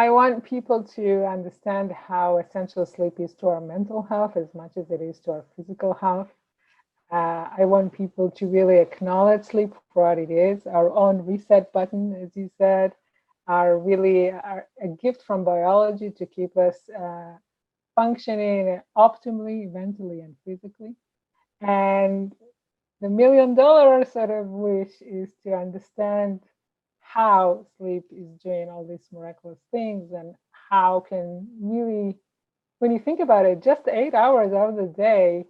I want people to understand how essential sleep is to our mental health as much as it is to our physical health. I want people to really acknowledge sleep for what it is, our own reset button, as you said, a gift from biology to keep us functioning optimally, mentally and physically. And the $1 million sort of wish is to understand how sleep is doing all these miraculous things and how can really, when you think about it, just 8 hours out of the day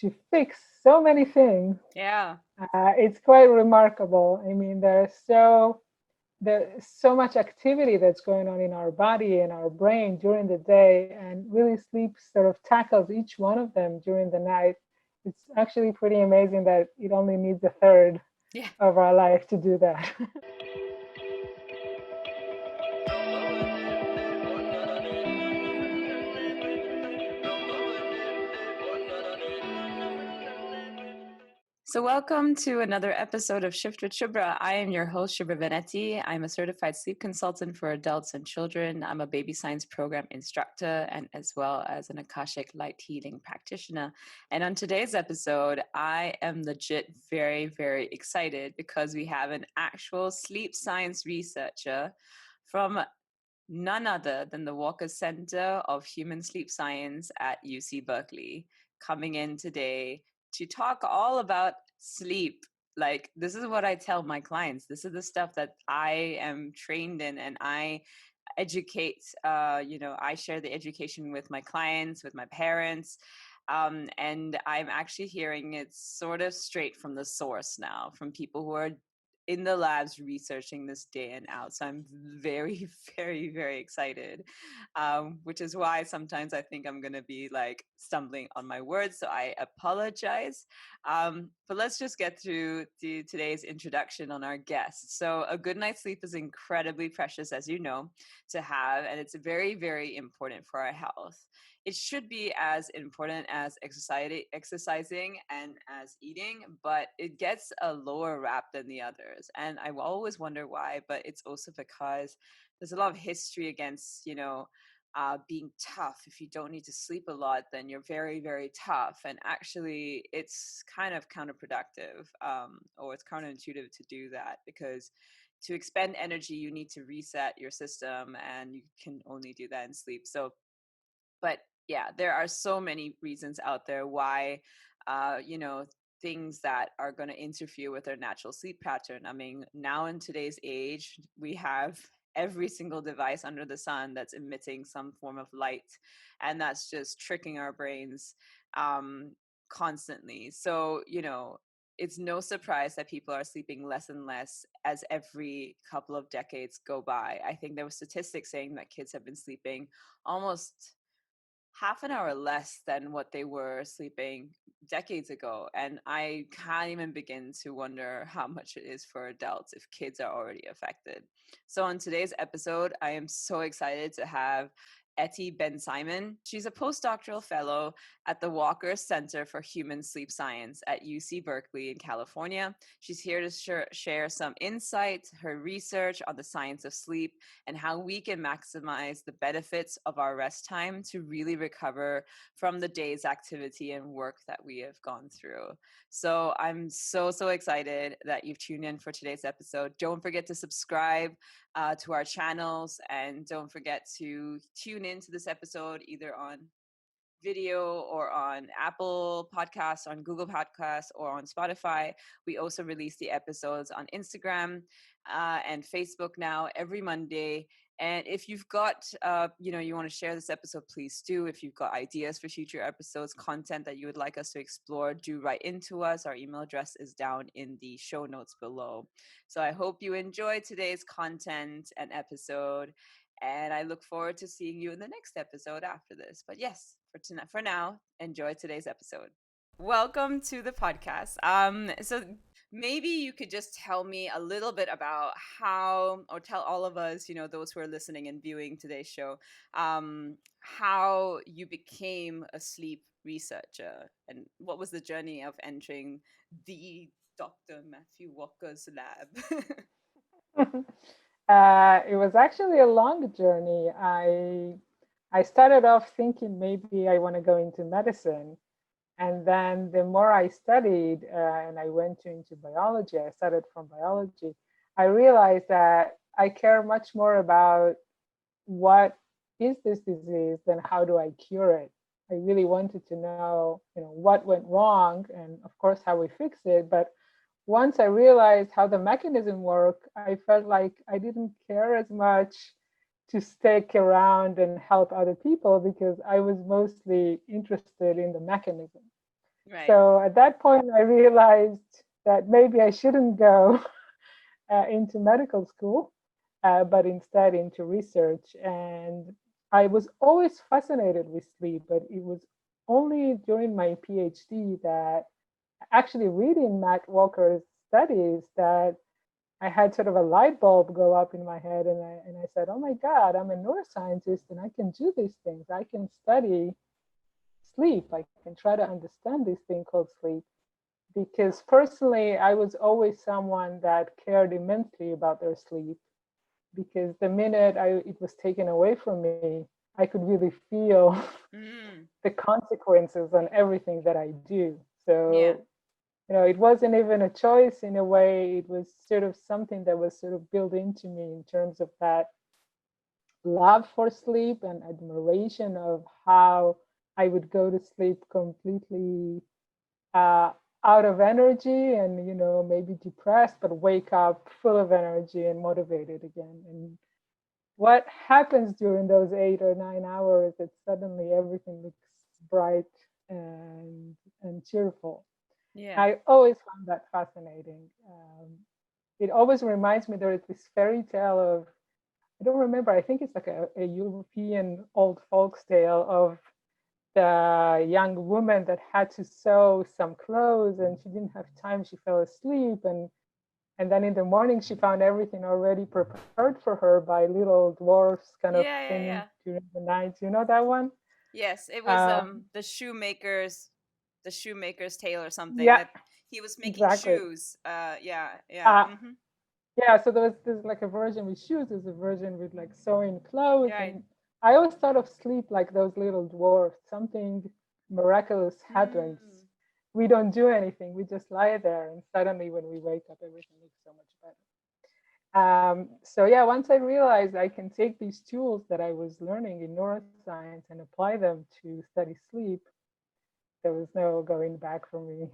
to fix so many things, Yeah. it's quite remarkable. I mean, there's so much activity that's going on in our body and our brain during the day, and really sleep sort of tackles each one of them during the night. It's actually pretty amazing that it only needs a third Yeah. of our life to do that. So, welcome to another episode of Shift with Shubra. I am your host, Shubra Venetti. I'm a certified sleep consultant for adults and children. I'm a baby science program instructor and as well as an Akashic light healing practitioner. And on today's episode, I am legit very, very excited because we have an actual sleep science researcher from none other than the Walker Center of Human Sleep Science at UC Berkeley coming in today to talk all about sleep. Like, this is what I tell my clients. This is the stuff that I am trained in, and I educate. I share the education with my clients, with my parents. And I'm actually hearing it sort of straight from the source now, from people who are in the labs researching this day and out. So I'm very, very, very excited, which is why sometimes I think I'm going to be like stumbling on my words. So I apologize. But let's just get through today's introduction on our guest. So a good night's sleep is incredibly precious, as you know, to have, and it's very, very important for our health. It should be as important as exercising and as eating, but it gets a lower rap than the others. And I will always wonder why, but it's also because there's a lot of history against, being tough. If you don't need to sleep a lot, then you're very, very tough. And actually, it's kind of counterproductive, or it's counterintuitive to do that, because to expend energy, you need to reset your system, and you can only do that in sleep. So, but yeah, there are so many reasons out there why, uh, you know, things that are going to interfere with our natural sleep pattern. I mean, now in today's age, we have every single device under the sun that's emitting some form of light, and that's just tricking our brains um, constantly. So, it's no surprise that people are sleeping less and less as every couple of decades go by. I think there were statistics saying that kids have been sleeping almost half an hour less than what they were sleeping decades ago. And I can't even begin to wonder how much it is for adults if kids are already affected. So, on today's episode, I am so excited to have Eti Ben Simon. She's a postdoctoral fellow at the Walker Center for Human Sleep Science at UC Berkeley in California. She's here to share some insight, her research on the science of sleep, and how we can maximize the benefits of our rest time to really recover from the day's activity and work that we have gone through. So I'm so, so excited that you've tuned in for today's episode. Don't forget to subscribe to our channels, and don't forget to tune into this episode either on video or on Apple Podcasts, on Google Podcasts, or on Spotify. We also release the episodes on Instagram and Facebook now every Monday. And if you've got, you want to share this episode, please do. If you've got ideas for future episodes, content that you would like us to explore, do write into us. Our email address is down in the show notes below. So I hope you enjoyed today's content and episode. And I look forward to seeing you in the next episode after this. But yes, for now, enjoy today's episode. Welcome to the podcast. So maybe you could just tell me a little bit about how, or tell all of us, those who are listening and viewing today's show, how you became a sleep researcher and what was the journey of entering the Dr. Matthew Walker's lab. It was actually a long journey. I started off thinking maybe I want to go into medicine. And then the more I studied and I went into biology, I started from biology, I realized that I care much more about what is this disease than how do I cure it. I really wanted to know, what went wrong and of course how we fix it. But once I realized how the mechanism worked, I felt like I didn't care as much to stick around and help other people because I was mostly interested in the mechanism. Right. So at that point, I realized that maybe I shouldn't go into medical school, but instead into research. And I was always fascinated with sleep, but it was only during my PhD that actually reading Matt Walker's studies that I had sort of a light bulb go up in my head, and I said, "Oh my God, I'm a neuroscientist, and I can do these things. I can study sleep. I can try to understand this thing called sleep." Because personally, I was always someone that cared immensely about their sleep. Because the minute it was taken away from me, I could really feel the consequences on everything that I do. Yeah. So it wasn't even a choice in a way. It was sort of something that was sort of built into me in terms of that love for sleep and admiration of how I would go to sleep completely uh, out of energy and, maybe depressed, but wake up full of energy and motivated again. And what happens during those 8 or 9 hours that suddenly everything looks bright and cheerful. Yeah. I always found that fascinating. It always reminds me there is this fairy tale of, I don't remember, I think it's like a European old folks tale of the young woman that had to sew some clothes and she didn't have time. She fell asleep and then in the morning she found everything already prepared for her by little dwarfs kind of Yeah, yeah, singing yeah. during the night. You know that one? Yes, it was Um, the shoemaker's tale or something yeah, that he was making exactly. shoes. Yeah, yeah. Uh, Mm-hmm. yeah, so there's like a version with shoes, there's a version with like sewing clothes. Right. And I always thought of sleep like those little dwarfs. Something miraculous happens. Mm. We don't do anything. We just lie there, and suddenly when we wake up, everything looks so much better. So yeah, once I realized I can take these tools that I was learning in neuroscience and apply them to study sleep, there was no going back for me.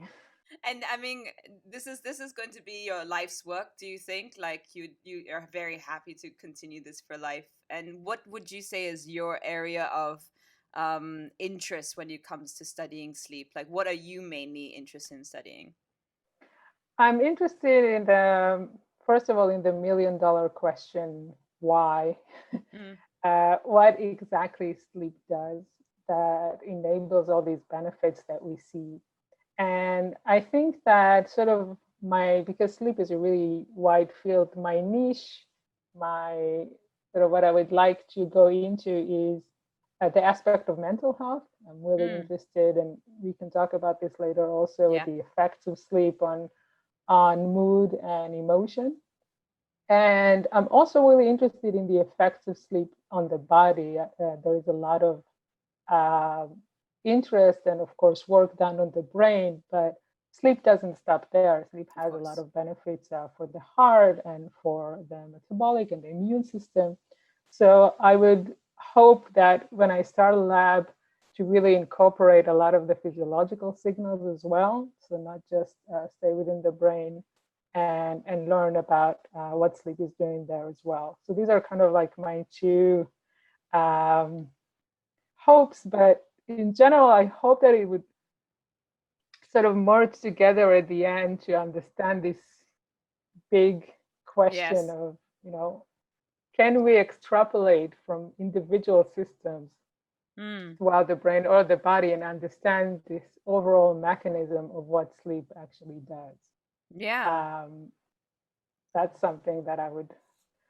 And I mean, this is going to be your life's work. Do you think? Like you are very happy to continue this for life. And what would you say is your area of interest when it comes to studying sleep? Like, what are you mainly interested in studying? I'm interested in the, first of all, in the $1 million question, why? Mm, What exactly sleep does that enables all these benefits that we see. And I think that sort of because sleep is a really wide field, my niche, my sort of what I would like to go into is the aspect of mental health. I'm really mm, interested, and we can talk about this later also, yeah. the effects of sleep on mood and emotion. And I'm also really interested in the effects of sleep on the body. There is a lot of uh, interest and, of course, work done on the brain, but sleep doesn't stop there. Sleep Of has a lot course. of benefits for the heart and for the metabolic and the immune system. So I would hope that when I start a lab, to really incorporate a lot of the physiological signals as well. So not just stay within the brain and learn about what sleep is doing there as well. So these are kind of like my two um, hopes, but in general, I hope that it would sort of merge together at the end to understand this big question Yes. of, can we extrapolate from individual systems Mm, throughout the brain or the body and understand this overall mechanism of what sleep actually does? yeah. Um, that's something that I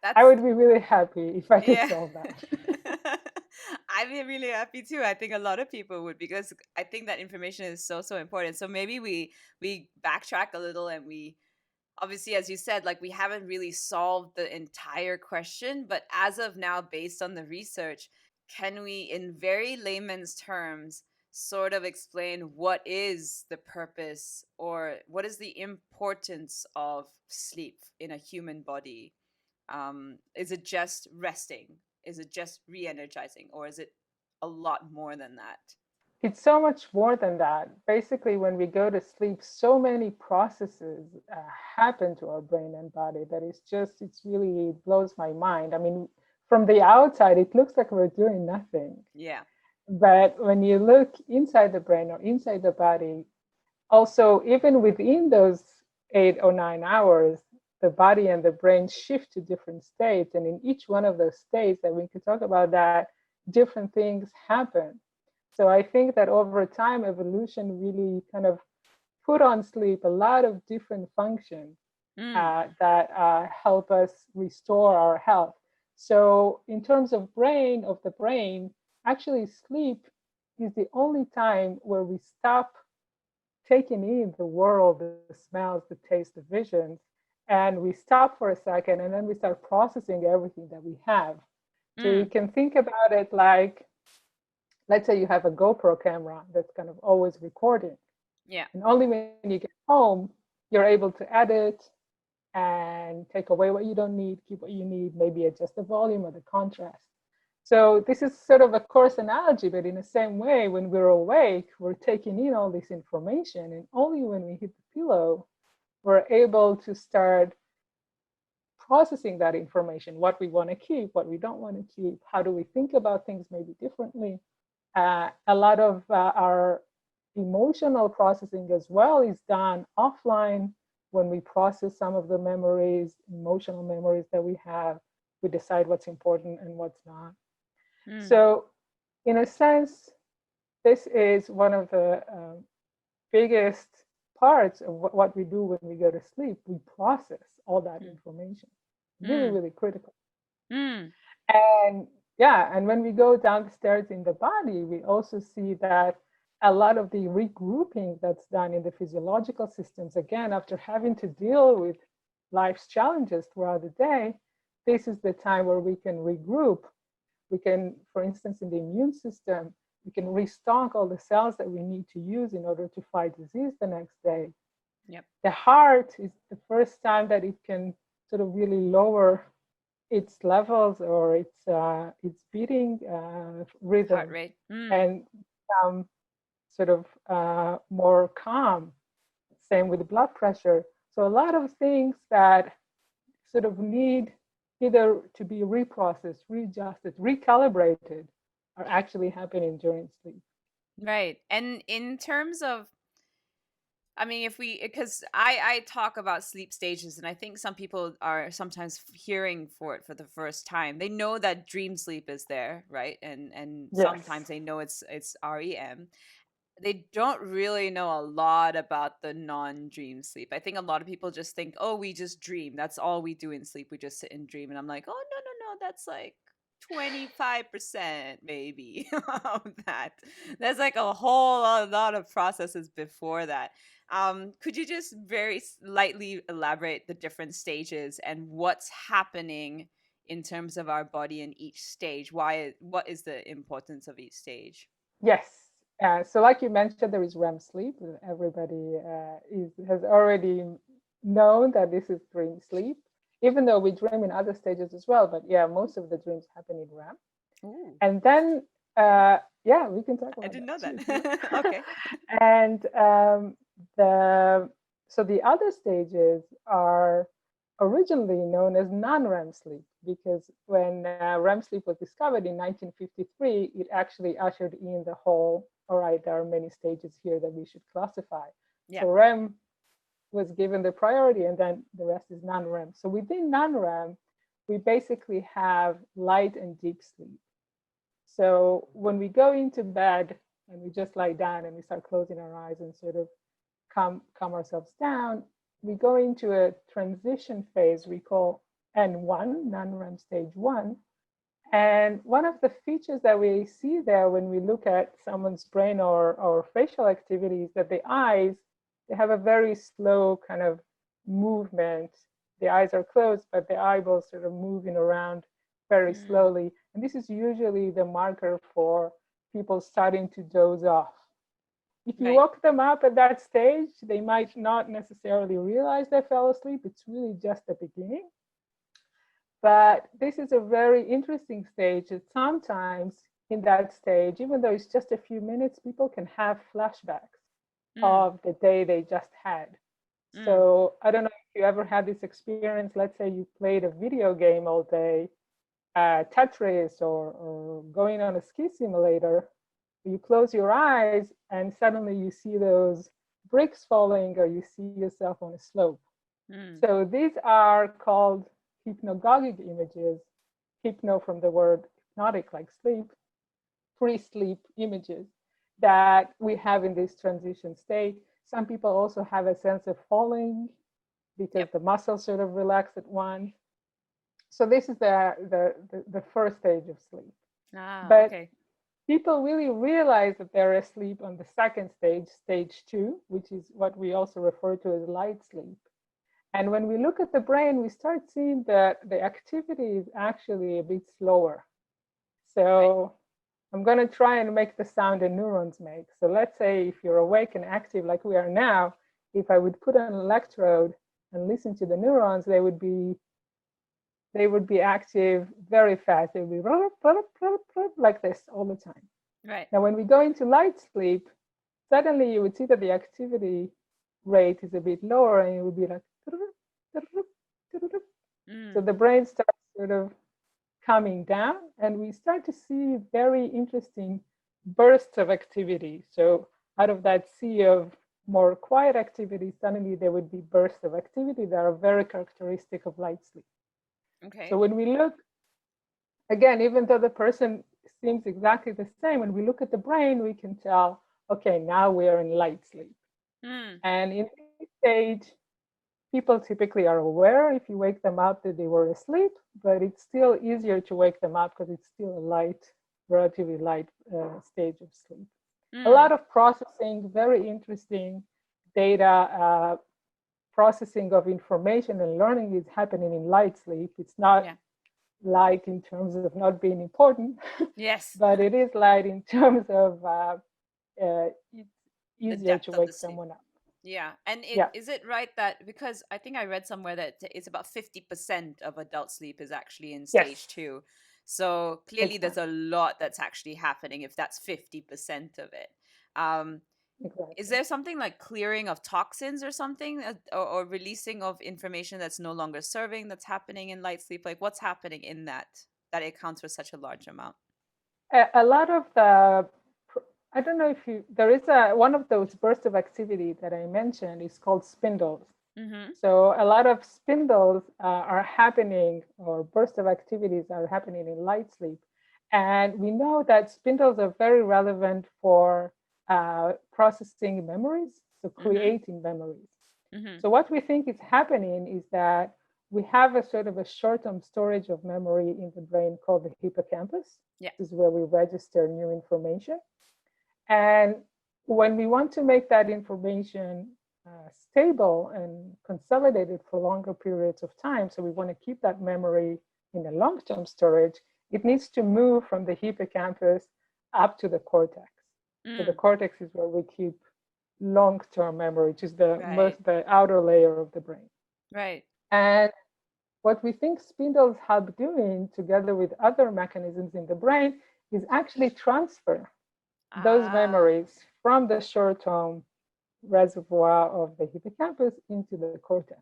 That's would be really happy if I could yeah. solve that. I'd be really happy too. I think a lot of people would because I think that information is so important. So maybe we backtrack a little and we obviously, as you said, like we haven't really solved the entire question, but as of now, based on the research, can we, in very layman's terms, sort of explain what is the purpose or what is the importance of sleep in a human body? Is it just resting? Is it just re-energizing, or is it a lot more than that? It's so much more than that. Basically, when we go to sleep, so many processes happen to our brain and body that it's really it blows my mind. I mean, from the outside, it looks like we're doing nothing. Yeah. But when you look inside the brain or inside the body, also, even within those 8 or 9 hours, the body and the brain shift to different states. And in each one of those states, that we could talk about that, different things happen. So I think that over time, evolution really kind of put on sleep a lot of different functions that help us restore our health. So in terms of the brain, actually sleep is the only time where we stop taking in the world, the smells, the taste, the visions, and we stop for a second and then we start processing everything that we have. So you can think about it like, let's say you have a GoPro camera that's kind of always recording. Yeah. And only when you get home, you're able to edit and take away what you don't need, keep what you need, maybe adjust the volume or the contrast. So this is sort of a coarse analogy, but in the same way, when we're awake, we're taking in all this information, and only when we hit the pillow, we're able to start processing that information, what we want to keep, what we don't want to keep, how do we think about things maybe differently. A lot of our emotional processing as well is done offline when we process some of the memories, emotional memories that we have. We decide what's important and what's not. So, in a sense, this is one of the biggest parts of what we do when we go to sleep. We process all that information. Really, really critical. And yeah, and when we go down the stairs in the body, we also see that a lot of the regrouping that's done in the physiological systems, again, after having to deal with life's challenges throughout the day, this is the time where we can regroup. We can, for instance, in the immune system, we can restock all the cells that we need to use in order to fight disease the next day. Yep. The heart is the first time that it can sort of really lower its levels or its beating rhythm, heart rate, and sort of more calm. Same with the blood pressure. So a lot of things that sort of need either to be reprocessed, readjusted, recalibrated are actually happening during sleep. Right. And in terms of, I mean, because I talk about sleep stages, and I think some people are sometimes hearing for it for the first time. They know that dream sleep is there, right? And Yes. sometimes they know it's REM. They don't really know a lot about the non-dream sleep. I think a lot of people just think, oh, we just dream. That's all we do in sleep. We just sit and dream. And I'm like, oh, no, that's like 25% maybe of that. There's like a whole lot of processes before that. Could you just very lightly elaborate the different stages and what's happening in terms of our body in each stage? What is the importance of each stage? Yes. So like you mentioned, there is REM sleep. Everybody has already known that this is dream sleep, even though we dream in other stages as well. But yeah, most of the dreams happen in REM. Ooh. And then, yeah, we can talk about I didn't know too. that. Okay. And the other stages are originally known as non-REM sleep, because when REM sleep was discovered in 1953, it actually ushered in the whole, all right, there are many stages here that we should classify. Yeah. So REM was given the priority, and then the rest is non-REM. So within non-REM, we basically have light and deep sleep. So when we go into bed and we just lie down and we start closing our eyes and sort of calm ourselves down, we go into a transition phase we call N1, non-REM stage 1. And one of the features that we see there when we look at someone's brain or facial activity is that the eyes, they have a very slow kind of movement. The eyes are closed, but the eyeballs sort of moving around very slowly. And this is usually the marker for people starting to doze off. If you woke them up at that stage, they might not necessarily realize they fell asleep. It's really just the beginning. But this is a very interesting stage. And sometimes in that stage, even though it's just a few minutes, people can have flashbacks of the day they just had. So I don't know if you ever had this experience. Let's say you played a video game all day, Tetris or going on a ski simulator. You close your eyes and suddenly you see those bricks falling, or you see yourself on a slope. So these are called hypnagogic images. Hypno from the word hypnotic, like sleep, pre-sleep images that we have in this transition state. Some people also have a sense of falling because the muscles sort of relax at once. So this is the first stage of sleep. But people really realize that they're asleep on the second stage, stage 2, which is what we also refer to as light sleep. And when we look at the brain, we start seeing that the activity is actually a bit slower. So I'm going to try and make the sound the neurons make. So let's say if you're awake and active like we are now, if I would put an electrode and listen to the neurons, they would be active very fast. They would be like this all the time. Right. Now, when we go into light sleep, suddenly you would see that the activity rate is a bit lower, and it would be like, so the brain starts sort of coming down, and we start to see very interesting bursts of activity. So out of that sea of more quiet activity, suddenly there would be bursts of activity that are very characteristic of light sleep. Okay. So when we look, again, even though the person seems exactly the same, when we look at the brain, we can tell, okay, now we are in light sleep. And in this stage, people typically are aware if you wake them up that they were asleep, but it's still easier to wake them up because it's still a light, relatively light stage of sleep. A lot of processing, very interesting data processing of information and learning is happening in light sleep. It's not light in terms of not being important, but it is light in terms of it's easier to wake someone up. Yeah. And is it right that, because I think I read somewhere that it's about 50% of adult sleep is actually in stage 2. So clearly there's a lot that's actually happening if that's 50% of it. Is there something like clearing of toxins or something, or releasing of information that's no longer serving, that's happening in light sleep? Like what's happening in that it accounts for such a large amount? A lot of the, I don't know if there is one of those bursts of activity that I mentioned is called spindles. So a lot of spindles are happening, or bursts of activities are happening in light sleep. And we know that spindles are very relevant for processing memories, so creating memories. So what we think is happening is that we have a sort of a short-term storage of memory in the brain called the hippocampus. This is where we register new information. And when we want to make that information stable and consolidated for longer periods of time, so we want to keep that memory in a long-term storage, it needs to move from the hippocampus up to the cortex. So the cortex is where we keep long-term memory, which is the outer layer of the brain. Right. And what we think spindles help doing, together with other mechanisms in the brain, is actually transfer those memories from the short-term reservoir of the hippocampus into the cortex.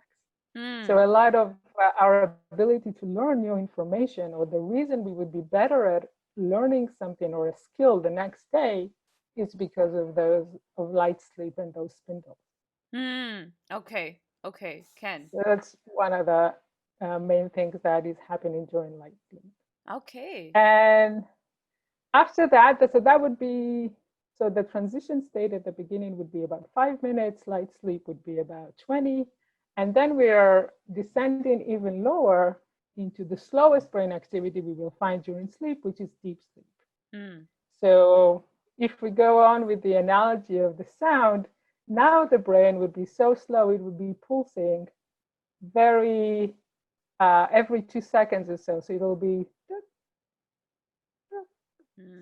So a lot of our ability to learn new information, or the reason we would be better at learning something or a skill the next day, is because of light sleep and those spindles. Okay, Ken. So that's one of the main things that is happening during light sleep. Okay. And after that, so that would be, so the transition state at the beginning would be about 5 minutes, light sleep would be about 20. And then we are descending even lower into the slowest brain activity we will find during sleep, which is deep sleep. So if we go on with the analogy of the sound, now the brain would be so slow, it would be pulsing very every 2 seconds or so. So it'll be.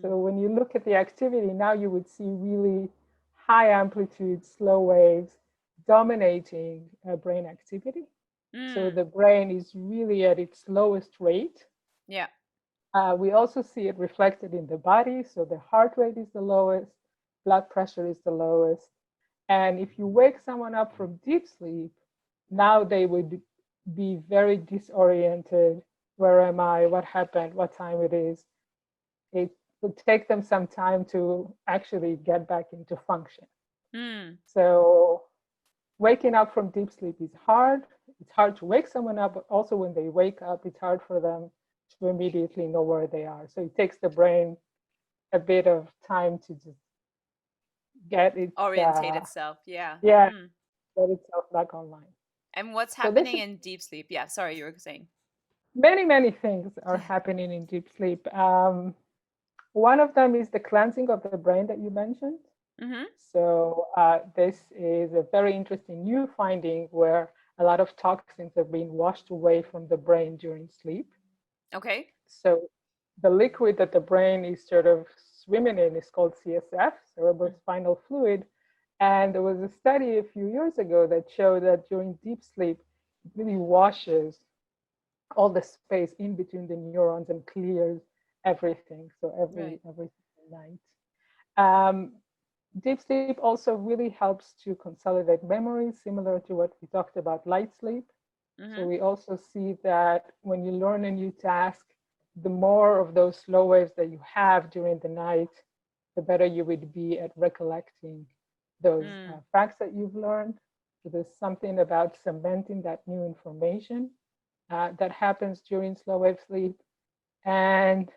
So when you look at the activity, now you would see really high amplitude, slow waves dominating brain activity. So the brain is really at its lowest rate. Yeah. We also see it reflected in the body. So the heart rate is the lowest, blood pressure is the lowest. And if you wake someone up from deep sleep, now they would be very disoriented. Where am I? What happened? What time it is? It would take them some time to actually get back into function. So waking up from deep sleep is hard. It's hard to wake someone up, but also when they wake up, it's hard for them to immediately know where they are. So it takes the brain a bit of time to just get it orientate itself. Yeah. Get itself back online. And what's happening in deep sleep? Yeah, sorry, you were saying. Many things are happening in deep sleep. One of them is the cleansing of the brain that you mentioned. So this is a very interesting new finding where a lot of toxins have been washed away from the brain during sleep. Okay. So the liquid that the brain is sort of swimming in is called CSF, cerebrospinal fluid. And there was a study a few years ago that showed that during deep sleep, it really washes all the space in between the neurons and clears everything. So every night. Deep sleep also really helps to consolidate memory, similar to what we talked about light sleep. So we also see that when you learn a new task, the more of those slow waves that you have during the night, the better you would be at recollecting those facts that you've learned. So there's something about cementing that new information that happens during slow wave sleep. And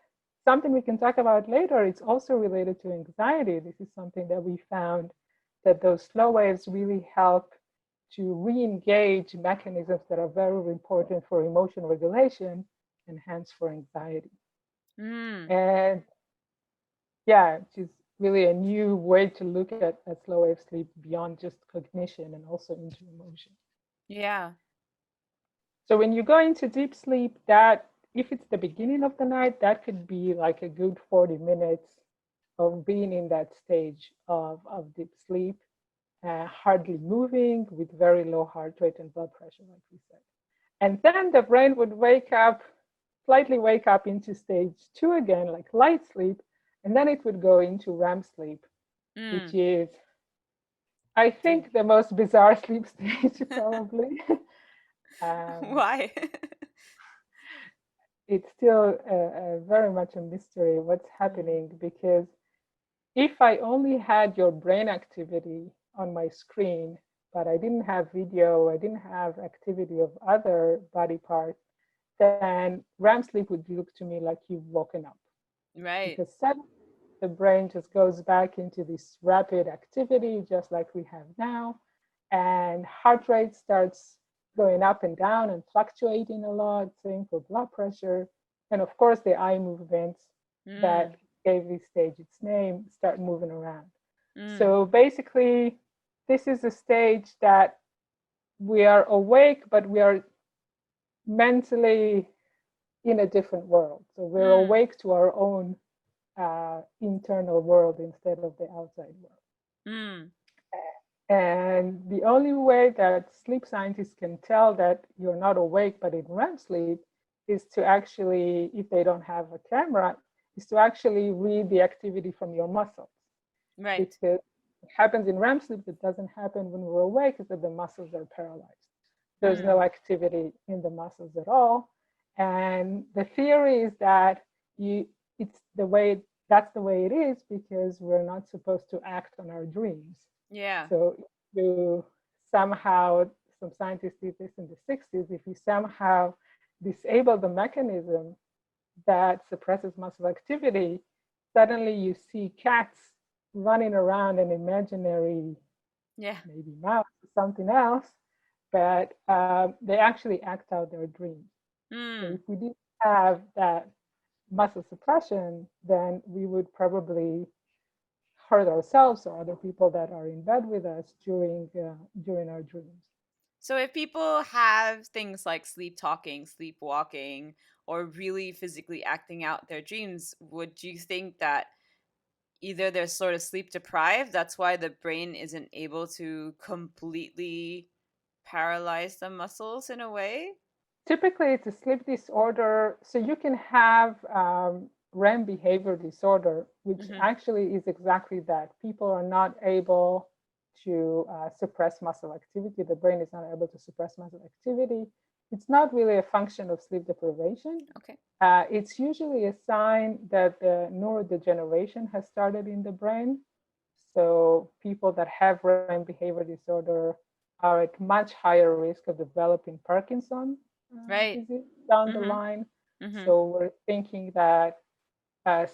something we can talk about later, it's also related to anxiety. This is something that we found that those slow waves really help to re-engage mechanisms that are very important for emotion regulation and hence for anxiety. And yeah, which is really a new way to look at slow wave sleep beyond just cognition and also into emotion. Yeah. So when you go into deep sleep, that if it's the beginning of the night, that could be like a good 40 minutes of being in that stage of deep sleep, hardly moving with very low heart rate and blood pressure, like we said. And then the brain would slightly wake up into stage 2 again, like light sleep, and then it would go into REM sleep, which is, I think, the most bizarre sleep stage probably. Why? It's still very much a mystery what's happening, because if I only had your brain activity on my screen, but I didn't have video, I didn't have activity of other body parts, then REM sleep would look to me like you've woken up. Right. Because suddenly the brain just goes back into this rapid activity, just like we have now, and heart rate starts going up and down and fluctuating a lot, same for blood pressure. And of course, the eye movements that gave this stage its name start moving around. So basically, this is a stage that we are awake, but we are mentally in a different world. So we're awake to our own internal world instead of the outside world. And the only way that sleep scientists can tell that you're not awake but in REM sleep is to actually, if they don't have a camera, is to actually read the activity from your muscles. Right. Because what happens in REM sleep that doesn't happen when we're awake is that the muscles are paralyzed. There's no activity in the muscles at all. And the theory is that that's the way it is because we're not supposed to act on our dreams. Yeah. So if you somehow, some scientists did this in the 60s, if you somehow disable the mechanism that suppresses muscle activity, suddenly you see cats running around an imaginary, maybe mouse or something else, but they actually act out their dreams. So if we didn't have that muscle suppression, then we would probably hurt ourselves or other people that are in bed with us during our dreams. So if people have things like sleep talking, sleepwalking, or really physically acting out their dreams, would you think that either they're sort of sleep deprived, that's why the brain isn't able to completely paralyze the muscles in a way? Typically, it's a sleep disorder. So you can have REM behavior disorder, which Hmm. actually is exactly that. People are not able to suppress muscle activity. The brain is not able to suppress muscle activity. It's not really a function of sleep deprivation. Okay. It's usually a sign that the neurodegeneration has started in the brain. So people that have REM behavior disorder are at much higher risk of developing Parkinson Right. disease down the Mm-hmm. line. Mm-hmm. So we're thinking that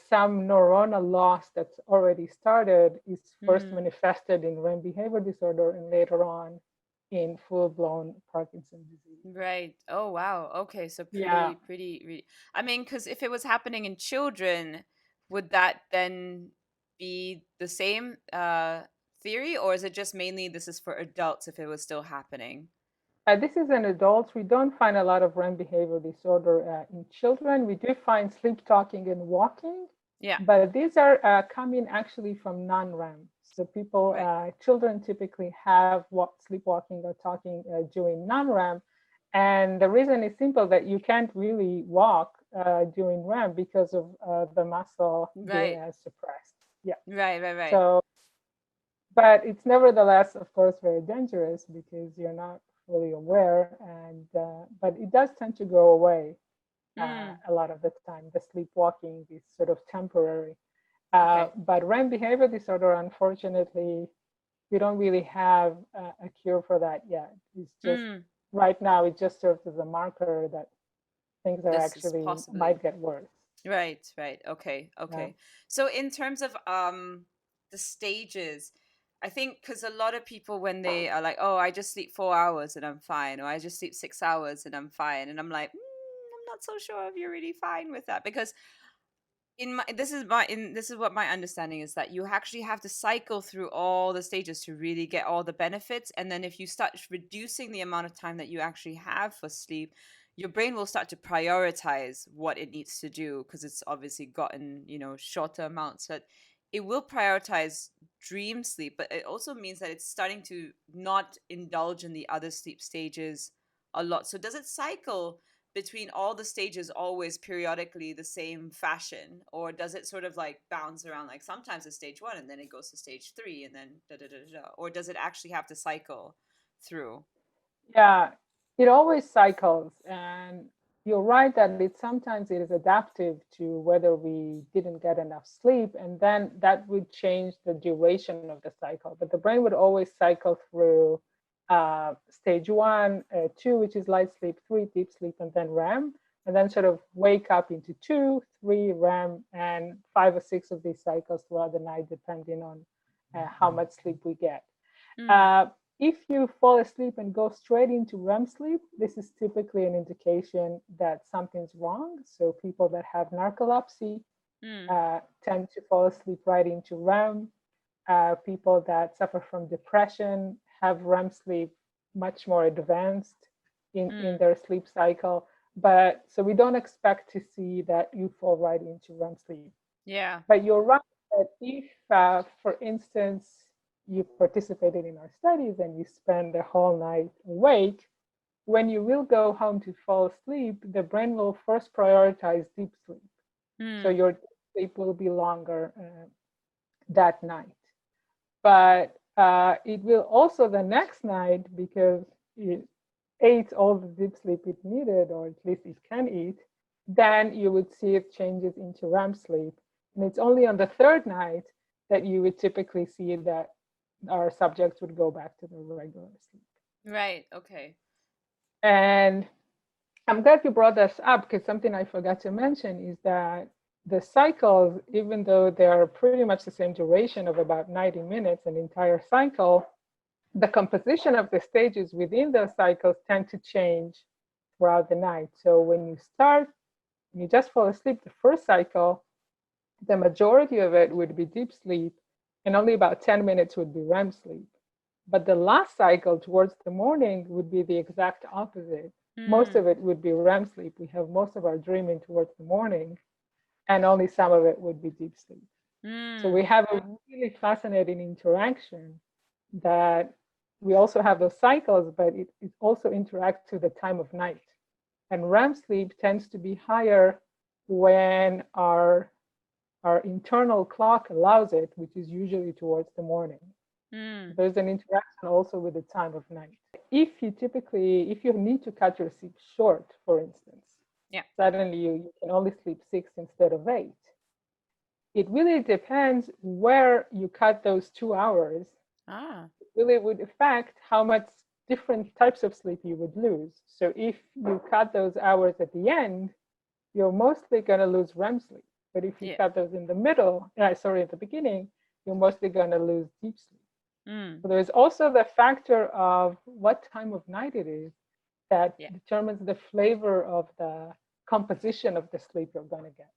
some neuronal loss that's already started is first Mm. manifested in REM behavior disorder and later on in full-blown Parkinson's disease. Right. Oh, wow. Okay. So Yeah, pretty. I mean, because if it was happening in children, would that then be the same theory, or is it just mainly this is for adults if it was still happening? this is in adults. We don't find a lot of REM behavior disorder in children. We do find sleep talking and walking, Yeah. but these are coming actually from non-REM. So people, Right. children typically have sleepwalking or talking during non-REM. And the reason is simple that you can't really walk during REM because of the muscle being Right. suppressed. Yeah. Right. So but it's nevertheless, of course, very dangerous because you're not fully aware, and but it does tend to go away Mm. a lot of the time. The sleepwalking is sort of temporary, Okay. but REM behavior disorder, unfortunately, we don't really have a cure for that yet. It's just Mm. right now it just serves as a marker that things are This is actually possibly. might get worse. Right. Okay. Yeah. Okay. So in terms of the stages, I think because a lot of people when they are like, "Oh, I just sleep 4 hours and I'm fine," or "I just sleep 6 hours and I'm fine," and I'm like, I'm not so sure if you're really fine with that because in my this is what my understanding is that you actually have to cycle through all the stages to really get all the benefits, and then if you start reducing the amount of time that you actually have for sleep, your brain will start to prioritize what it needs to do because it's obviously gotten shorter amounts, but it will prioritize dream sleep, but it also means that it's starting to not indulge in the other sleep stages a lot. So does it cycle between all the stages always periodically the same fashion, or does it sort of like bounce around, like sometimes it's stage one and then it goes to stage three and then or does it actually have to cycle through? Yeah, it always cycles, and you're right that sometimes it is adaptive to whether we didn't get enough sleep, and then that would change the duration of the cycle. But the brain would always cycle through stage one, two, which is light sleep, three, deep sleep, and then REM, and then sort of wake up into two, three, REM, and five or six of these cycles throughout the night, depending on how much sleep we get. Mm, Uh, if you fall asleep and go straight into REM sleep, this is typically an indication that something's wrong. So people that have narcolepsy mm, tend to fall asleep right into REM. People that suffer from depression have REM sleep much more advanced in mm. their sleep cycle. But so we don't expect to see that you fall right into REM sleep. Yeah. But you're right that if, for instance, you participated in our studies and you spend the whole night awake, when you will go home to fall asleep, the brain will first prioritize deep sleep. So Mm, your sleep will be longer that night. But it will also the next night, because it ate all the deep sleep it needed, or at least it can eat, then you would see it changes into REM sleep. And it's only on the third night that you would typically see that our subjects would go back to their regular sleep. right. Okay. And I'm glad you brought this up because something I forgot to mention is that the cycles, even though they are pretty much the same duration of about 90 minutes, an entire cycle, the composition of the stages within those cycles tend to change throughout the night. So when you start, you just fall asleep the first cycle, the majority of it would be deep sleep, and only about 10 minutes would be REM sleep. But the last cycle towards the morning would be the exact opposite. Most of it would be REM sleep. We have most of our dreaming towards the morning, and only some of it would be deep sleep. So we have a really fascinating interaction that we also have those cycles, but it also interacts to the time of night. And REM sleep tends to be higher when our internal clock allows it, which is usually towards the morning. There's an interaction also with the time of night. If you need to cut your sleep short, for instance, suddenly you can only sleep 6 instead of 8. It really depends where you cut those 2 hours. It really would affect how much different types of sleep you would lose. So if you cut those hours at the end, you're mostly going to lose REM sleep. But if you cut those in the at the beginning, you're mostly going to lose deep sleep. So there's also the factor of what time of night it is that determines the flavor of the composition of the sleep you're going to get.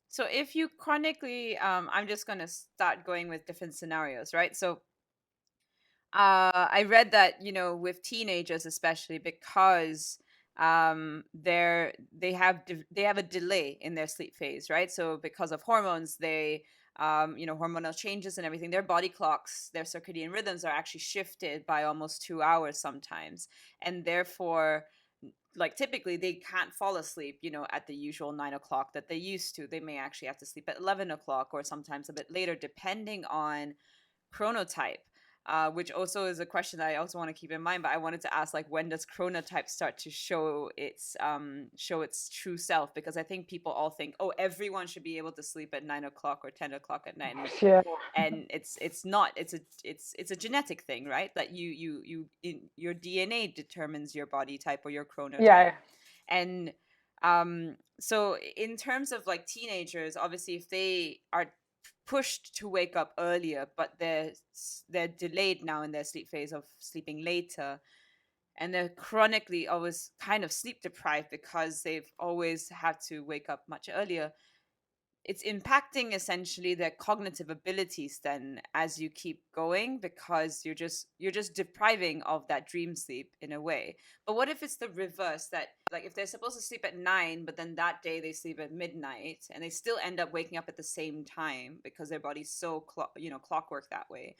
So if you chronically, I'm just going to start going with different scenarios, right? So I read that, with teenagers, especially because they have a delay in their sleep phase, right? So because of hormones, they hormonal changes and everything, their body clocks, their circadian rhythms are actually shifted by almost 2 hours sometimes, and therefore, like, typically they can't fall asleep at the usual 9 o'clock that they used to. They may actually have to sleep at 11 o'clock or sometimes a bit later, depending on chronotype. Which also is a question that I also want to keep in mind. But I wanted to ask, like, when does chronotype start to show its true self? Because I think people all think, oh, everyone should be able to sleep at 9 o'clock or 10 o'clock at night, and it's not. It's a genetic thing, right? That your DNA determines your body type or your chronotype. And so in terms of, like, teenagers, obviously, if they are pushed to wake up earlier, but they're delayed now in their sleep phase of sleeping later, and they're chronically always kind of sleep deprived because they've always had to wake up much earlier. It's impacting essentially their cognitive abilities then as you keep going, because you're just depriving of that dream sleep in a way. But what if it's the reverse, that, like, if they're supposed to sleep at 9 but then that day they sleep at midnight and they still end up waking up at the same time because their body's so clockwork that way?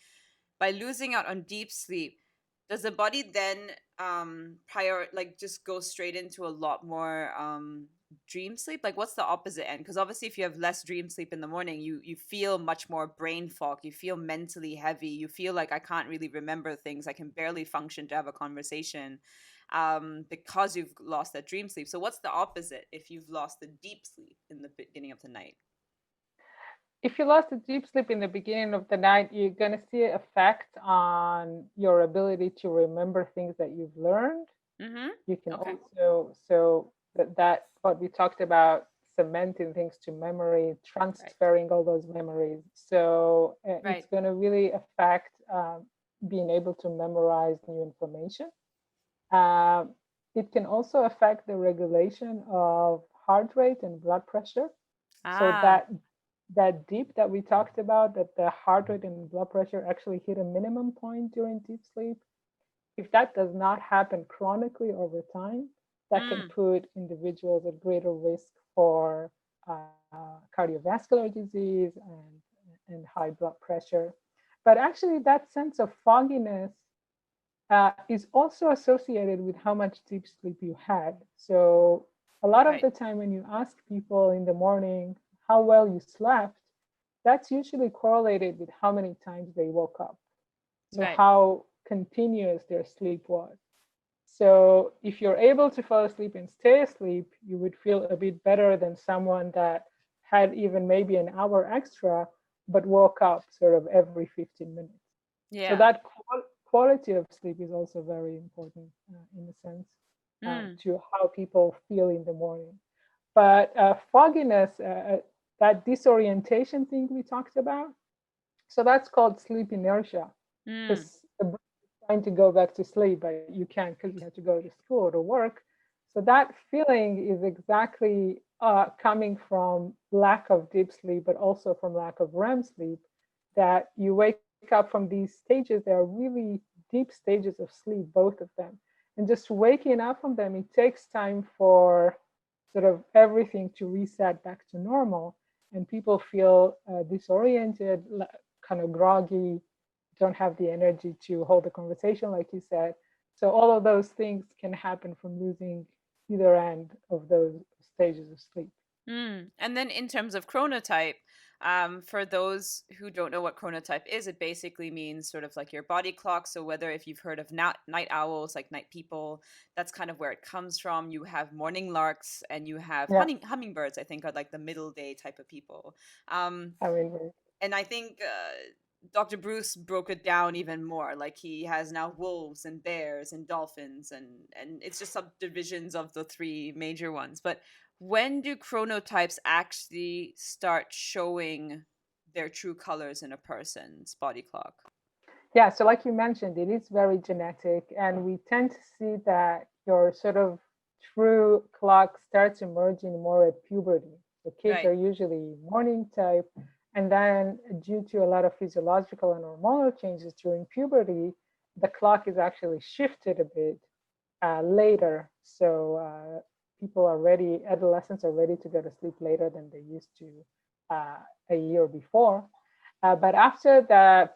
By losing out on deep sleep, does the body then just go straight into a lot more dream sleep? Like, what's the opposite end? Because obviously if you have less dream sleep in the morning, you feel much more brain fog, you feel mentally heavy, you feel like, I can't really remember things, I can barely function to have a conversation, because you've lost that dream sleep. So what's the opposite if you've lost the deep sleep in the beginning of the night? If you lost the deep sleep in the beginning of the night, you're going to see an effect on your ability to remember things that you've learned. You can also, that what we talked about, cementing things to memory, transferring all those memories. So it's going to really affect being able to memorize new information. It can also affect the regulation of heart rate and blood pressure. So that dip that we talked about, that the heart rate and blood pressure actually hit a minimum point during deep sleep. If that does not happen chronically over time, that can put individuals at greater risk for cardiovascular disease and high blood pressure. But actually, that sense of fogginess is also associated with how much deep sleep you had. So a lot of the time when you ask people in the morning how well you slept, that's usually correlated with how many times they woke up. So how continuous their sleep was. So if you're able to fall asleep and stay asleep, you would feel a bit better than someone that had even maybe an hour extra, but woke up sort of every 15 minutes. So that quality of sleep is also very important in a sense to how people feel in the morning. But fogginess, that disorientation thing we talked about, so that's called sleep inertia. Because the brain is trying to go back to sleep, but you can't because you have to go to school or to work. So that feeling is exactly coming from lack of deep sleep, but also from lack of REM sleep, that you wake up from these stages. They are really deep stages of sleep, both of them. And just waking up from them, it takes time for sort of everything to reset back to normal. And people feel disoriented, kind of groggy, don't have the energy to hold a conversation, like you said. So all of those things can happen from losing either end of those stages of sleep. And then in terms of chronotype, for those who don't know what chronotype is, it basically means sort of like your body clock. So whether if you've heard of night owls, like night people, that's kind of where it comes from. You have morning larks and you have Yeah, hummingbirds, I think, are like the middle day type of people. Um, I mean, and I think Dr. Bruce broke it down even more. Like he has now wolves and bears and dolphins, and it's just subdivisions of the three major ones. But when do chronotypes actually start showing their true colors in a person's body clock? yeah. So like you mentioned, it is very genetic, and we tend to see that your sort of true clock starts emerging more at puberty. So kids Right. are usually morning type, and then due to a lot of physiological and hormonal changes during puberty, the clock is actually shifted a bit later. So people are ready, adolescents are ready to go to sleep later than they used to a year before. But after the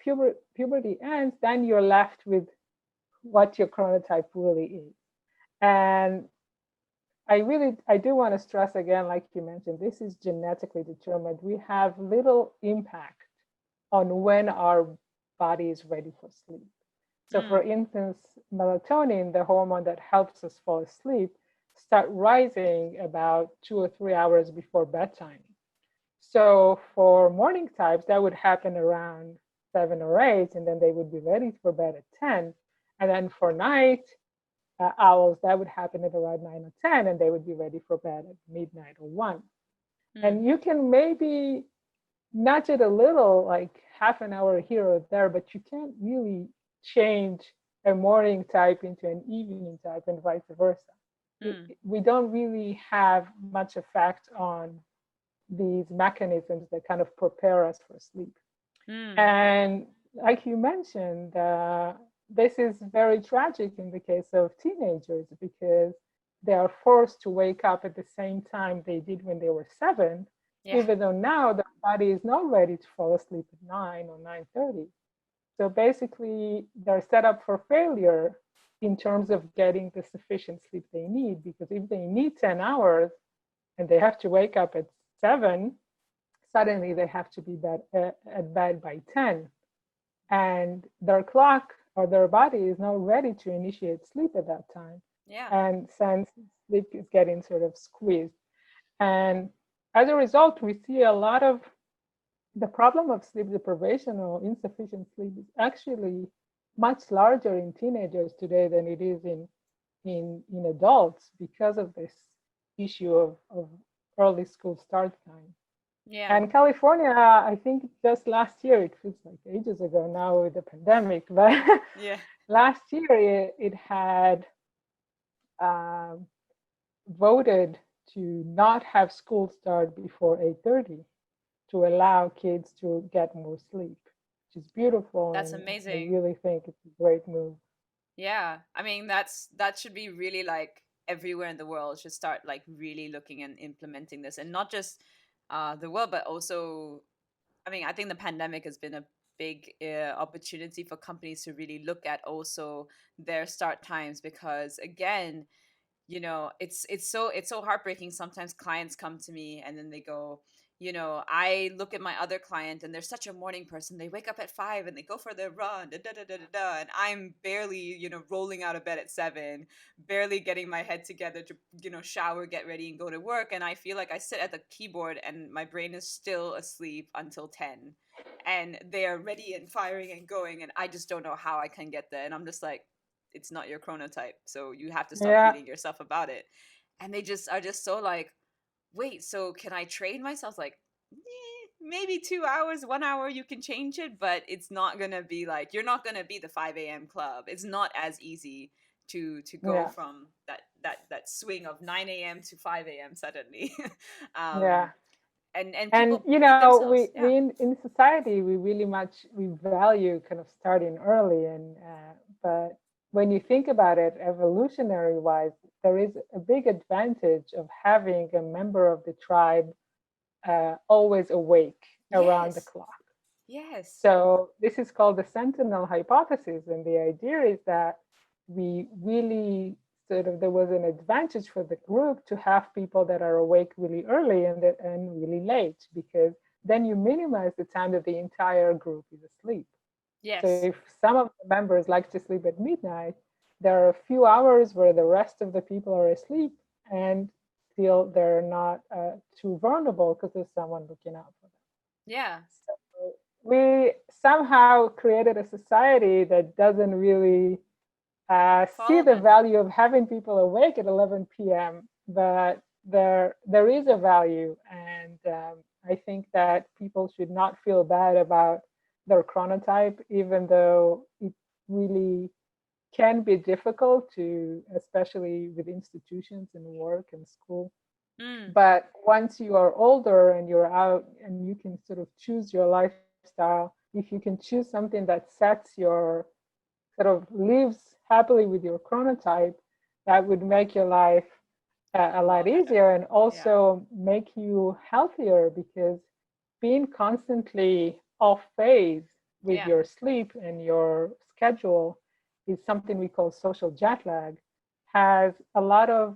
puberty ends, then you're left with what your chronotype really is. And I do want to stress again, like you mentioned, this is genetically determined. We have little impact on when our body is ready for sleep. So, for Mm. instance, melatonin, the hormone that helps us fall asleep, start rising about 2 or 3 hours before bedtime. So, for morning types, that would happen around 7 or 8, and then they would be ready for bed at 10. And then for night owls, that would happen at around 9 or 10, and they would be ready for bed at midnight or 1. Mm. And you can maybe nudge it a little, like half an hour here or there, but you can't really change a morning type into an evening type and vice versa. Mm. We don't really have much effect on these mechanisms that kind of prepare us for sleep. Mm. And like you mentioned, this is very tragic in the case of teenagers because they are forced to wake up at the same time they did when they were 7, Yeah. even though now their body is not ready to fall asleep at 9 or 9:30. So basically, they're set up for failure in terms of getting the sufficient sleep they need, because if they need 10 hours and they have to wake up at 7, suddenly they have to be at bed by 10. And their clock or their body is not ready to initiate sleep at that time. Yeah. And since sleep is getting sort of squeezed. And as a result, we see a lot of the problem of sleep deprivation or insufficient sleep is actually much larger in teenagers today than it is in adults because of this issue of early school start time. Yeah. And California, I think just last year, it feels like ages ago now with the pandemic, but Yeah. last year it had um, voted to not have school start before 8:30 to allow kids to get more sleep, which is beautiful. That's And I amazing. really think it's a great move. Yeah, I mean that should be really like everywhere in the world should start like really looking and implementing this, and not just the world, but also, I mean, I think the pandemic has been a big opportunity for companies to really look at also their start times, because again, it's so heartbreaking. Sometimes clients come to me and then they go, I look at my other client and they're such a morning person. They wake up at 5 and they go for their run, da, da, da, da, da, da, and I'm barely rolling out of bed at 7, barely getting my head together to shower, get ready, and go to work. And I feel like I sit at the keyboard and my brain is still asleep until 10, and they are ready and firing and going, and I just don't know how I can get there. And I'm just like, it's not your chronotype, so you have to stop Yeah, beating yourself about it. And they just are just so like, wait, so can I train myself? Like, maybe 2 hours, 1 hour, you can change it, but it's not gonna be like, you're not gonna be the 5 a.m. club. It's not as easy to go yeah, from that swing of 9 a.m. to 5 a.m. suddenly. yeah. um and And people beat themselves. Yeah. we in society we really much we value kind of starting early, and but when you think about it, evolutionary wise, there is a big advantage of having a member of the tribe always awake around the Yes. clock. Yes. So this is called the sentinel hypothesis, and the idea is that we really sort of there was an advantage for the group to have people that are awake really early and really late, because then you minimize the time that the entire group is asleep. So Yes. if some of the members like to sleep at midnight, there are a few hours where the rest of the people are asleep and still they're not too vulnerable because there's someone looking out for them. Yeah. So we somehow created a society that doesn't really see Follow the that. value of having people awake at 11 p.m., but there is a value, and I think that people should not feel bad about their chronotype, even though it really can be difficult to, especially with institutions and work and school. Mm. But once you are older and you're out and you can sort of choose your lifestyle, if you can choose something that sets your sort of lives happily with your chronotype, that would make your life a A lot lot better. easier and Yeah. also make you healthier, because being constantly off phase with Yeah. your sleep and your schedule is something we call social jet lag, has a lot of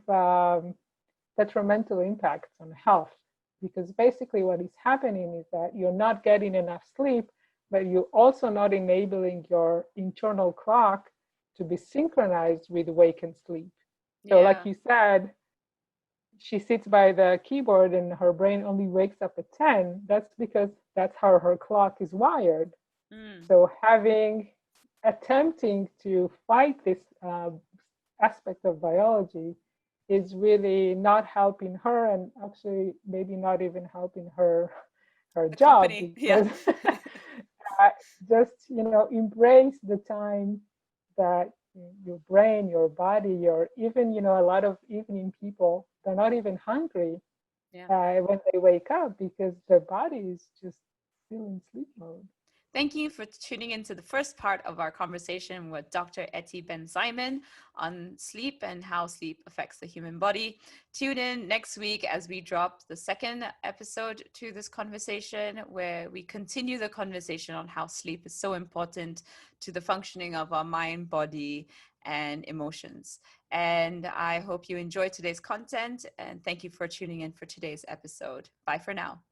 detrimental impacts on health, because basically what is happening is that you're not getting enough sleep, but you're also not enabling your internal clock to be synchronized with wake and sleep. So like Yeah. you said, she sits by the keyboard and her brain only wakes up at 10. That's because that's how her clock is wired. Mm. So attempting to fight this aspect of biology is really not helping her, and actually maybe not even helping her The job, company. Yeah. because just embrace the time that your brain, your body, your even a lot of evening people, they're not even hungry Yeah. when they wake up because their body is just still in sleep mode. Thank you for tuning into the first part of our conversation with Dr. Eti Ben Simon on sleep and how sleep affects the human body. Tune in next week as we drop the second episode to this conversation, where we continue the conversation on how sleep is so important to the functioning of our mind, body, and emotions. And I hope you enjoyed today's content, and thank you for tuning in for today's episode. Bye for now.